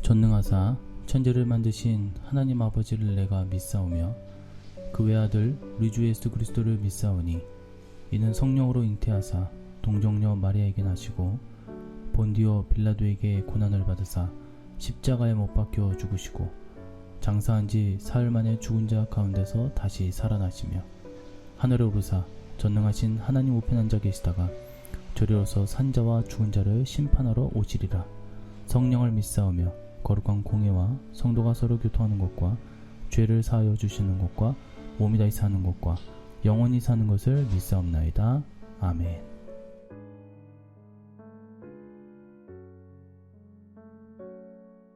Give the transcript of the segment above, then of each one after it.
전능하사 천지를 만드신 하나님 아버지를 내가 믿사오며 그 외아들 우리 주 예수 그리스도를 믿사오니 이는 성령으로 잉태하사 동정녀 마리아에게 나시고 본디오 빌라도에게 고난을 받으사 십자가에 못 박혀 죽으시고 장사한 지 사흘 만에 죽은 자 가운데서 다시 살아나시며 하늘에 오르사 전능하신 하나님 우편에 앉아 계시다가 저리로서 산자와 죽은 자를 심판하러 오시리라. 성령을 믿사오며 거룩한 공예와 성도가 서로 교통하는 것과 죄를 사하여 주시는 것과 몸이 다시 사는 것과 영원히 사는 것을 믿사옵나이다. 아멘.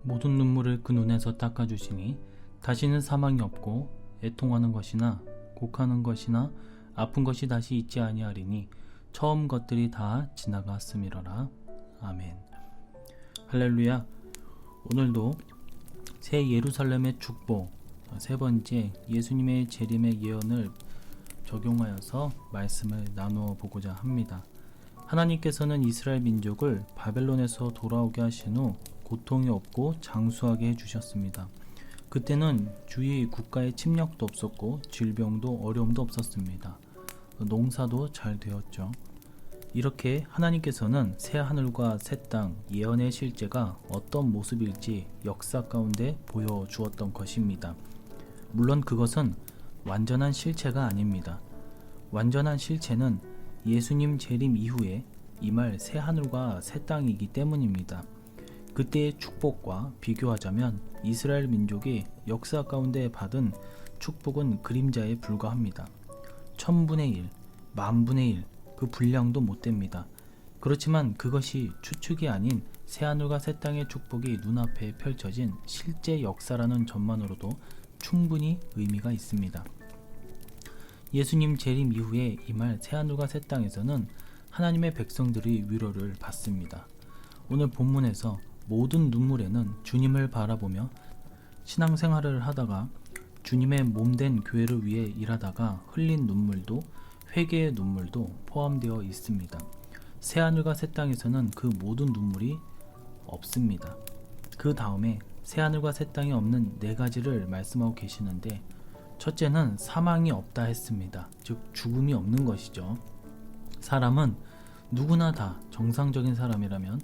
모든 눈물을 그 눈에서 닦아주시니 다시는 사망이 없고 애통하는 것이나 곡하는 것이나 아픈 것이 다시 있지 아니하리니 처음 것들이 다 지나갔음이로라. 아멘. 할렐루야. 오늘도 새 예루살렘의 축복 세 번째 예수님의 재림의 예언을 적용하여서 말씀을 나누어 보고자 합니다. 하나님께서는 이스라엘 민족을 바벨론에서 돌아오게 하신 후 고통이 없고 장수하게 해주셨습니다. 그때는 주위 국가의 침략도 없었고 질병도 어려움도 없었습니다. 농사도 잘 되었죠. 이렇게 하나님께서는 새 하늘과 새 땅 예언의 실제가 어떤 모습일지 역사 가운데 보여주었던 것입니다. 물론 그것은 완전한 실체가 아닙니다. 완전한 실체는 예수님 재림 이후에 임할 새 하늘과 새 땅이기 때문입니다. 그때의 축복과 비교하자면 이스라엘 민족이 역사 가운데 받은 축복은 그림자에 불과합니다. 1000분의 1, 만분의 1, 그 분량도 못됩니다. 그렇지만 그것이 추측이 아닌 새하늘과 새 땅의 축복이 눈앞에 펼쳐진 실제 역사라는 점만으로도 충분히 의미가 있습니다. 예수님 재림 이후에 임할 새하늘과 새 땅에서는 하나님의 백성들이 위로를 받습니다. 오늘 본문에서 모든 눈물에는 주님을 바라보며 신앙생활을 하다가 주님의 몸된 교회를 위해 일하다가 흘린 눈물도 회개의 눈물도 포함되어 있습니다. 새하늘과 새 땅에서는 그 모든 눈물이 없습니다. 그 다음에 새하늘과 새 땅이 없는 네 가지를 말씀하고 계시는데, 첫째는 사망이 없다 했습니다. 즉 죽음이 없는 것이죠. 사람은 누구나 다 정상적인 사람이라면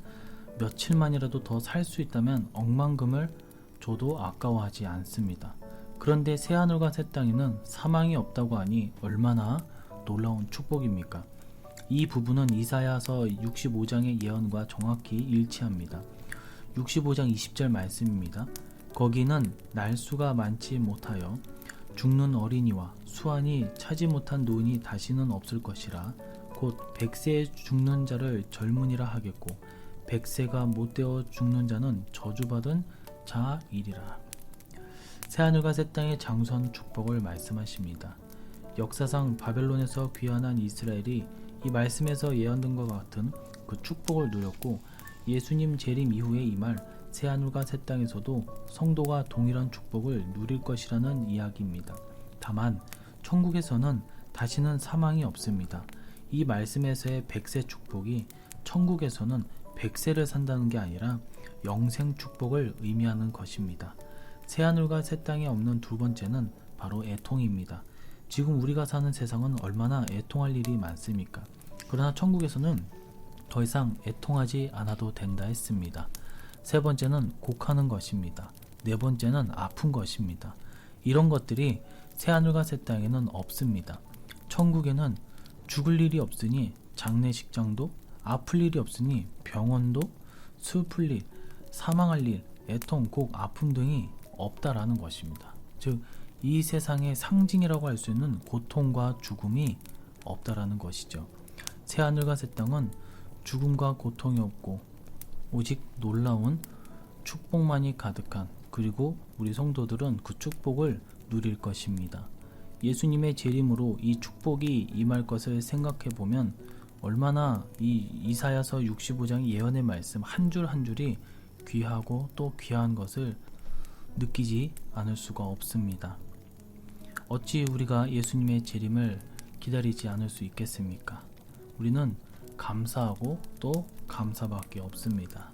며칠만이라도 더 살 수 있다면 억만금을 줘도 아까워하지 않습니다. 그런데 새하늘과 새 땅에는 사망이 없다고 하니 얼마나 놀라운 축복입니까? 이 부분은 이사야서 65장의 예언과 정확히 일치합니다. 65장 20절 말씀입니다. 거기는 날수가 많지 못하여 죽는 어린이와 수완이 차지 못한 노인이 다시는 없을 것이라. 곧 100세에 죽는 자를 젊은이라 하겠고 100세가 못되어 죽는 자는 저주받은 자이리라. 새하늘과 새 땅의 장수한 축복을 말씀하십니다. 역사상 바벨론에서 귀환한 이스라엘이 이 말씀에서 예언된 것 같은 그 축복을 누렸고 예수님 재림 이후에 임할 새하늘과 새 땅에서도 성도가 동일한 축복을 누릴 것이라는 이야기입니다. 다만 천국에서는 다시는 사망이 없습니다. 이 말씀에서의 100세 축복이 천국에서는 100세를 산다는 게 아니라 영생 축복을 의미하는 것입니다. 새하늘과 새 땅에 없는 두 번째는 바로 애통입니다. 지금 우리가 사는 세상은 얼마나 애통할 일이 많습니까? 그러나 천국에서는 더 이상 애통하지 않아도 된다 했습니다. 세 번째는 곡하는 것입니다. 네 번째는 아픈 것입니다. 이런 것들이 새하늘과 새 땅에는 없습니다. 천국에는 죽을 일이 없으니 장례식장도, 아플 일이 없으니 병원도, 슬플 일, 사망할 일, 애통, 곡, 아픔 등이 없다라는 것입니다. 즉 이 세상의 상징이라고 할 수 있는 고통과 죽음이 없다라는 것이죠. 새하늘과 새 땅은 죽음과 고통이 없고 오직 놀라운 축복만이 가득한, 그리고 우리 성도들은 그 축복을 누릴 것입니다. 예수님의 재림으로 이 축복이 임할 것을 생각해 보면 얼마나 이 이사야서 65장 예언의 말씀 한 줄 한 줄이 귀하고 또 귀한 것을 느끼지 않을 수가 없습니다. 어찌 우리가 예수님의 재림을 기다리지 않을 수 있겠습니까? 우리는 감사하고 또 감사밖에 없습니다.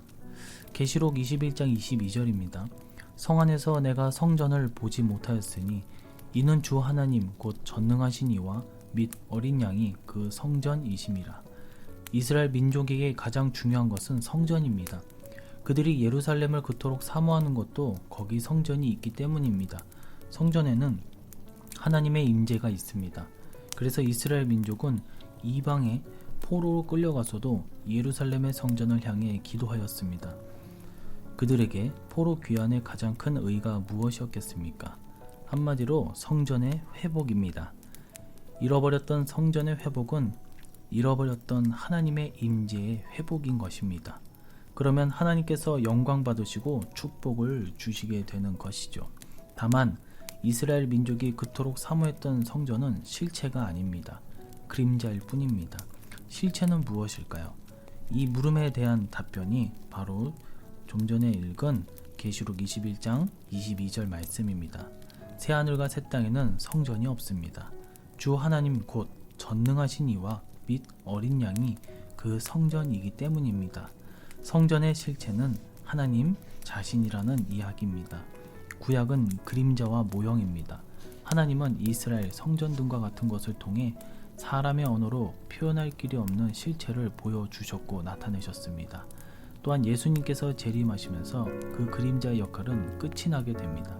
계시록 21장 22절입니다. 성 안에서 내가 성전을 보지 못하였으니 이는 주 하나님 곧 전능하신 이와 및 어린 양이 그 성전이심이라. 이스라엘 민족에게 가장 중요한 것은 성전입니다. 그들이 예루살렘을 그토록 사모하는 것도 거기 성전이 있기 때문입니다. 성전에는 하나님의 임재가 있습니다. 그래서 이스라엘 민족은 이방의 포로로 끌려가서도 예루살렘의 성전을 향해 기도하였습니다. 그들에게 포로 귀환의 가장 큰 의의가 무엇이었겠습니까? 한마디로 성전의 회복입니다. 잃어버렸던 성전의 회복은 잃어버렸던 하나님의 임재의 회복인 것입니다. 그러면 하나님께서 영광 받으시고 축복을 주시게 되는 것이죠. 다만 이스라엘 민족이 그토록 사모했던 성전은 실체가 아닙니다. 그림자일 뿐입니다. 실체는 무엇일까요? 이 물음에 대한 답변이 바로 좀 전에 읽은 계시록 21장 22절 말씀입니다. 새하늘과 새 땅에는 성전이 없습니다. 주 하나님 곧 전능하신 이와 및 어린 양이 그 성전이기 때문입니다. 성전의 실체는 하나님 자신이라는 이야기입니다. 구약은 그림자와 모형입니다. 하나님은 이스라엘 성전 등과 같은 것을 통해 사람의 언어로 표현할 길이 없는 실체를 보여주셨고 나타내셨습니다. 또한 예수님께서 재림하시면서 그 그림자의 역할은 끝이 나게 됩니다.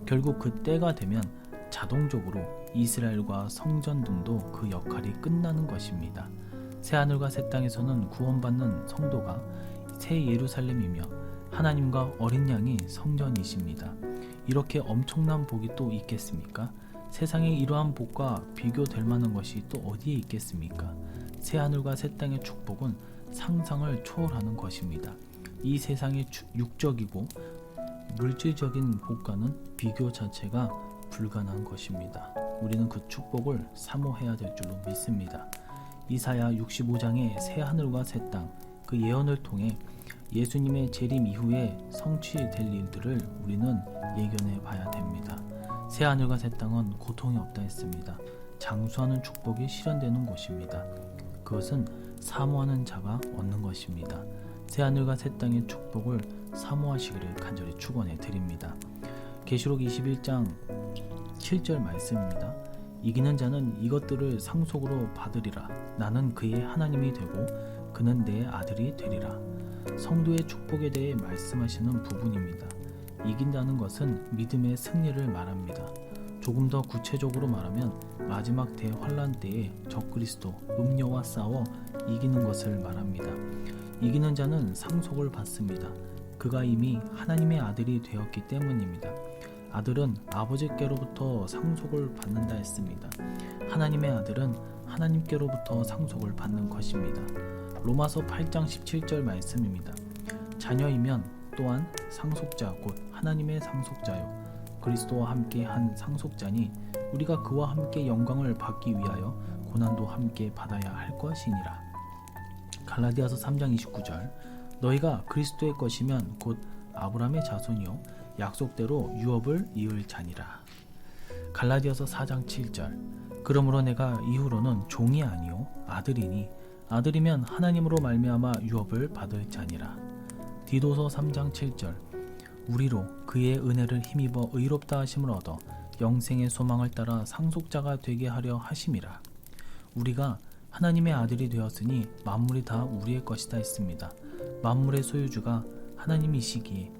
결국 그 때가 되면 자동적으로 이스라엘과 성전 등도 그 역할이 끝나는 것입니다. 새하늘과 새 땅에서는 구원받는 성도가 새 예루살렘이며 하나님과 어린 양이 성전이십니다. 이렇게 엄청난 복이 또 있겠습니까? 세상에 이러한 복과 비교될 만한 것이 또 어디에 있겠습니까? 새하늘과 새 땅의 축복은 상상을 초월하는 것입니다. 이 세상의 육적이고 물질적인 복과는 비교 자체가 불가능한 것입니다. 우리는 그 축복을 사모해야 될 줄로 믿습니다. 이사야 65장의 새 하늘과 새 땅, 그 예언을 통해 예수님의 재림 이후에 성취될 일들을 우리는 예견해 봐야 됩니다. 새 하늘과 새 땅은 고통이 없다 했습니다. 장수하는 축복이 실현되는 곳입니다. 그것은 사모하는 자가 얻는 것입니다. 새 하늘과 새 땅의 축복을 사모하시기를 간절히 축원해 드립니다. 계시록 21장 7절 말씀입니다. 이기는 자는 이것들을 상속으로 받으리라. 나는 그의 하나님이 되고 그는 내 아들이 되리라. 성도의 축복에 대해 말씀하시는 부분입니다. 이긴다는 것은 믿음의 승리를 말합니다. 조금 더 구체적으로 말하면 마지막 대환란 때에 적그리스도 음녀와 싸워 이기는 것을 말합니다. 이기는 자는 상속을 받습니다. 그가 이미 하나님의 아들이 되었기 때문입니다. 아들은 아버지께로부터 상속을 받는다 했습니다. 하나님의 아들은 하나님께로부터 상속을 받는 것입니다. 로마서 8장 17절 말씀입니다. 자녀이면 또한 상속자 곧 하나님의 상속자요 그리스도와 함께 한 상속자니 우리가 그와 함께 영광을 받기 위하여 고난도 함께 받아야 할 것이니라. 갈라디아서 3장 29절 너희가 그리스도의 것이면 곧 아브라함의 자손이요 약속대로 유업을 이을 자니라. 갈라디아서 4장 7절 그러므로 내가 이후로는 종이 아니요 아들이니 아들이면 하나님으로 말미암아 유업을 받을 자니라. 디도서 3장 7절 우리로 그의 은혜를 힘입어 의롭다 하심을 얻어 영생의 소망을 따라 상속자가 되게 하려 하심이라. 우리가 하나님의 아들이 되었으니 만물이 다 우리의 것이다 했습니다. 만물의 소유주가 하나님이시기에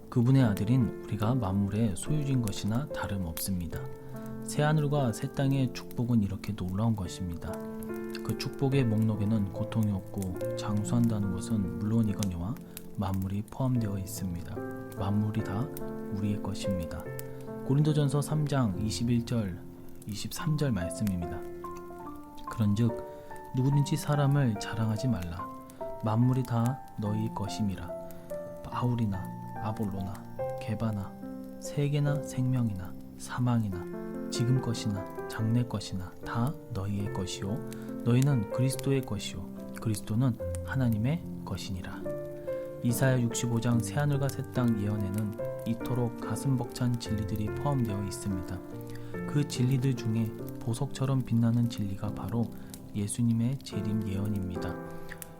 그분의 아들인 우리가 만물의 소유주인 것이나 다름없습니다. 새하늘과 새 땅의 축복은 이렇게 놀라운 것입니다. 그 축복의 목록에는 고통이 없고 장수한다는 것은 물론이거니와 만물이 포함되어 있습니다. 만물이 다 우리의 것입니다. 고린도전서 3장 21절 23절 말씀입니다. 그런즉 누구든지 사람을 자랑하지 말라. 만물이 다 너희 것임이라. 바울이나 아볼로나 게바나 세계나 생명이나 사망이나 지금 것이나 장래 것이나 다 너희의 것이요 너희는 그리스도의 것이요 그리스도는 하나님의 것이니라. 이사야 65장 새하늘과 새 땅 예언에는 이토록 가슴 벅찬 진리들이 포함되어 있습니다. 그 진리들 중에 보석처럼 빛나는 진리가 바로 예수님의 재림 예언입니다.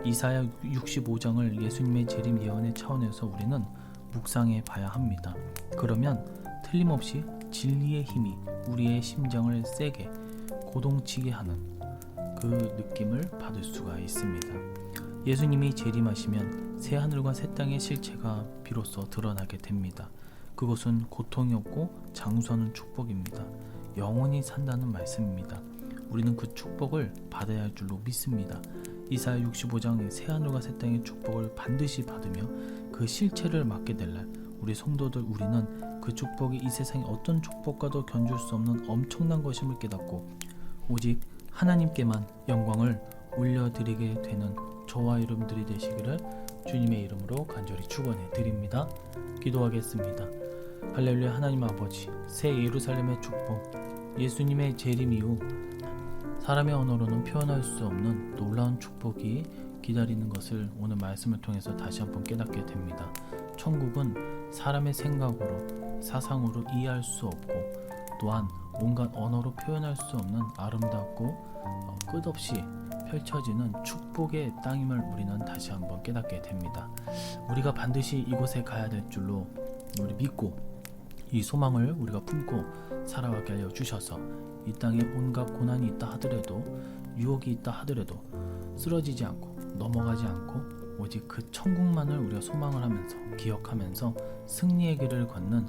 이사야 65장을 예수님의 재림 예언의 차원에서 우리는 묵상해 봐야 합니다. 그러면 틀림없이 진리의 힘이 우리의 심장을 세게 고동치게 하는 그 느낌을 받을 수가 있습니다. 예수님이 재림하시면 새 하늘과 새 땅의 실체가 비로소 드러나게 됩니다. 그것은 고통이 없고 장수하는 축복입니다. 영원히 산다는 말씀입니다. 우리는 그 축복을 받아야 할 줄로 믿습니다. 이사야 65장의 새 하늘과 새 땅의 축복을 반드시 받으며 그 실체를 맡게 될 날 우리 성도들 우리는 그 축복이 이 세상의 어떤 축복과도 견줄 수 없는 엄청난 것임을 깨닫고 오직 하나님께만 영광을 올려드리게 되는 저와 여러분들이 되시기를 주님의 이름으로 간절히 축원해 드립니다. 기도하겠습니다. 할렐루야. 하나님 아버지, 새 예루살렘의 축복, 예수님의 재림 이후 사람의 언어로는 표현할 수 없는 놀라운 축복이 기다리는 것을 오늘 말씀을 통해서 다시 한번 깨닫게 됩니다. 천국은 사람의 생각으로, 사상으로 이해할 수 없고 또한 온갖 언어로 표현할 수 없는 아름답고 끝없이 펼쳐지는 축복의 땅임을 우리는 다시 한번 깨닫게 됩니다. 우리가 반드시 이곳에 가야 될 줄로 우리 믿고 이 소망을 우리가 품고 살아가게 하여 주셔서 이 땅에 온갖 고난이 있다 하더라도 유혹이 있다 하더라도 쓰러지지 않고 넘어가지 않고 오직 그 천국만을 우리가 소망을 하면서 기억하면서 승리의 길을 걷는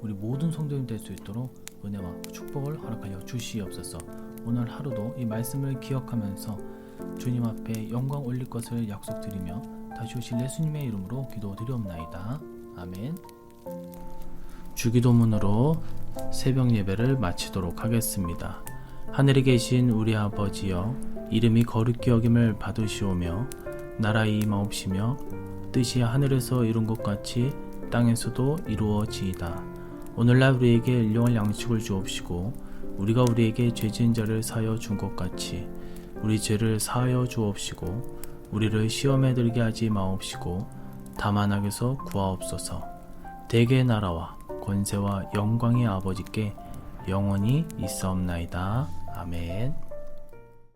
우리 모든 성도님 될 수 있도록 은혜와 축복을 허락하여 주시옵소서. 오늘 하루도 이 말씀을 기억하면서 주님 앞에 영광 올릴 것을 약속드리며 다시 오실 예수님의 이름으로 기도드리옵나이다. 아멘. 주기도문으로 새벽 예배를 마치도록 하겠습니다. 하늘에 계신 우리 아버지여, 이름이 거룩히 여김을 받으시오며 나라의 임하옵시며 뜻이 하늘에서 이룬 것 같이 땅에서도 이루어지이다. 오늘날 우리에게 일용할 양식을 주옵시고 우리가 우리에게 죄 지은 자를 사하여 준 것 같이 우리 죄를 사하여 주옵시고 우리를 시험에 들게 하지 마옵시고 다만 악에서 구하옵소서. 대개의 나라와 권세와 영광의 아버지께 영원히 있사옵나이다. 아멘.